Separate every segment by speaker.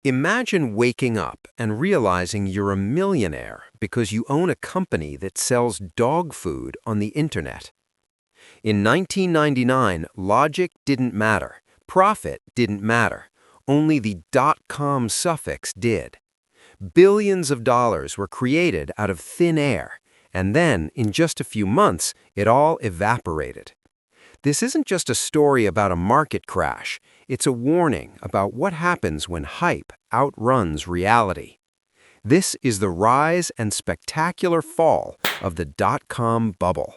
Speaker 1: Imagine waking up and realizing you're a millionaire because you own a company that sells dog food on the internet. In 1999, logic didn't matter, profit didn't matter, only the .com suffix did. Billions of dollars were created out of thin air, and then, in just a few months, it all evaporated. This isn't just a story about a market crash. It's a warning about what happens when hype outruns reality. This is the rise and spectacular fall of the dot-com bubble.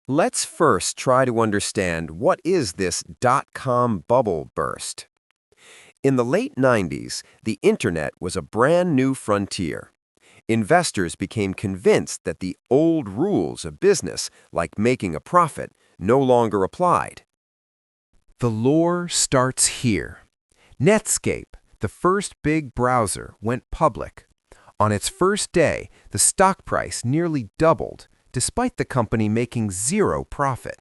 Speaker 1: Let's first try to understand what is this dot-com bubble burst. In the late 90s, the internet was a brand new frontier. Investors became convinced that the old rules of business, like making a profit, no longer applied. The lore starts here. Netscape, the first big browser, went public. On its first day, the stock price nearly doubled, despite the company making zero profit.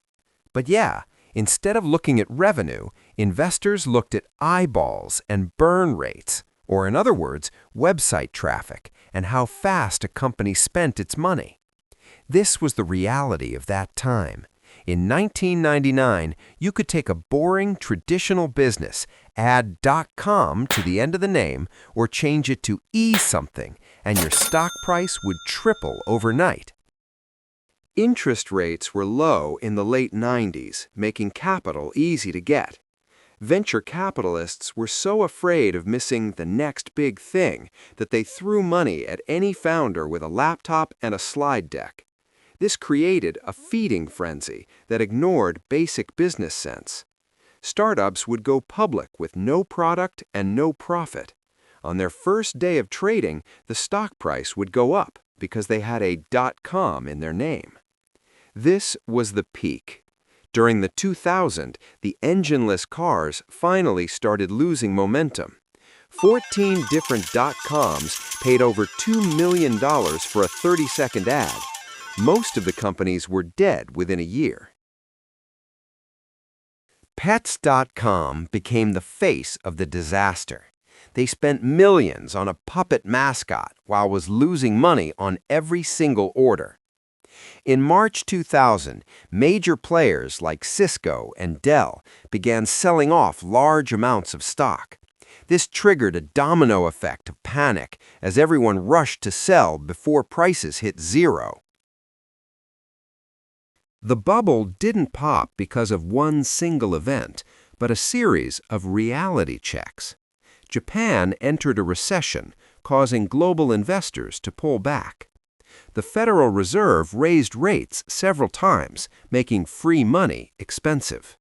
Speaker 1: But yeah, instead of looking at revenue, investors looked at eyeballs and burn rates, or in other words, website traffic, and how fast a company spent its money. This was the reality of that time. In 1999, you could take a boring traditional business, add .com to the end of the name, or change it to E-something, and your stock price would triple overnight. Interest rates were low in the late 90s, making capital easy to get. Venture capitalists were so afraid of missing the next big thing that they threw money at any founder with a laptop and a slide deck. This created a feeding frenzy that ignored basic business sense. Startups would go public with no product and no profit. On their first day of trading, the stock price would go up because they had a .com in their name. This was the peak. During the 2000s, the engineless cars finally started losing momentum. 14 different .coms paid over $2 million for a 30-second ad. Most of the companies were dead within a year. Pets.com became the face of the disaster. They spent millions on a puppet mascot while was losing money on every single order. In March 2000, major players like Cisco and Dell began selling off large amounts of stock. This triggered a domino effect of panic as everyone rushed to sell before prices hit zero. The bubble didn't pop because of one single event, but a series of reality checks. Japan entered a recession, causing global investors to pull back. The Federal Reserve raised rates several times, making free money expensive.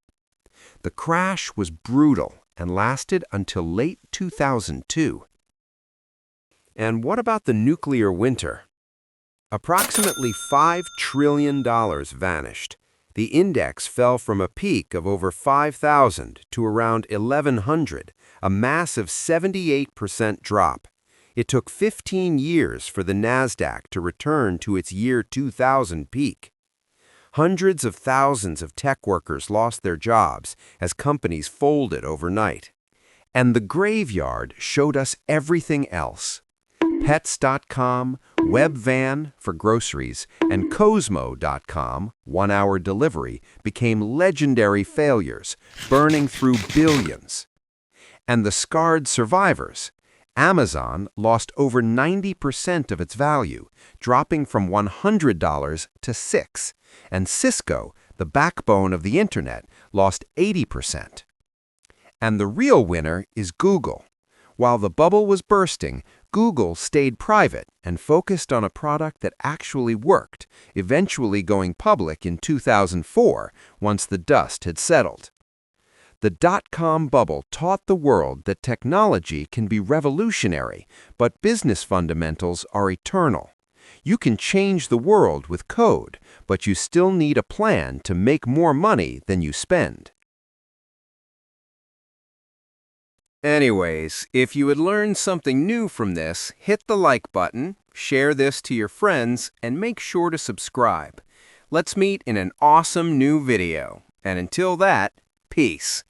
Speaker 1: The crash was brutal and lasted until late 2002. And what about the nuclear winter? Approximately $5 trillion vanished. The index fell from a peak of over 5,000 to around 1,100, a massive 78% drop. It took 15 years for the NASDAQ to return to its year 2000 peak. Hundreds of thousands of tech workers lost their jobs as companies folded overnight. And the graveyard showed us everything else. Pets.com, Webvan for groceries, and Cosmo.com, one-hour delivery, became legendary failures, burning through billions. And the scarred survivors. Amazon lost over 90% of its value, dropping from $100 to $6, and Cisco, the backbone of the internet, lost 80%. And the real winner is Google. While the bubble was bursting, Google stayed private and focused on a product that actually worked, eventually going public in 2004 once the dust had settled. The dot-com bubble taught the world that technology can be revolutionary, but business fundamentals are eternal. You can change the world with code, but you still need a plan to make more money than you spend. Anyways, if you had learned something new from this, hit the like button, share this to your friends, and make sure to subscribe. Let's meet in an awesome new video. And until that, peace.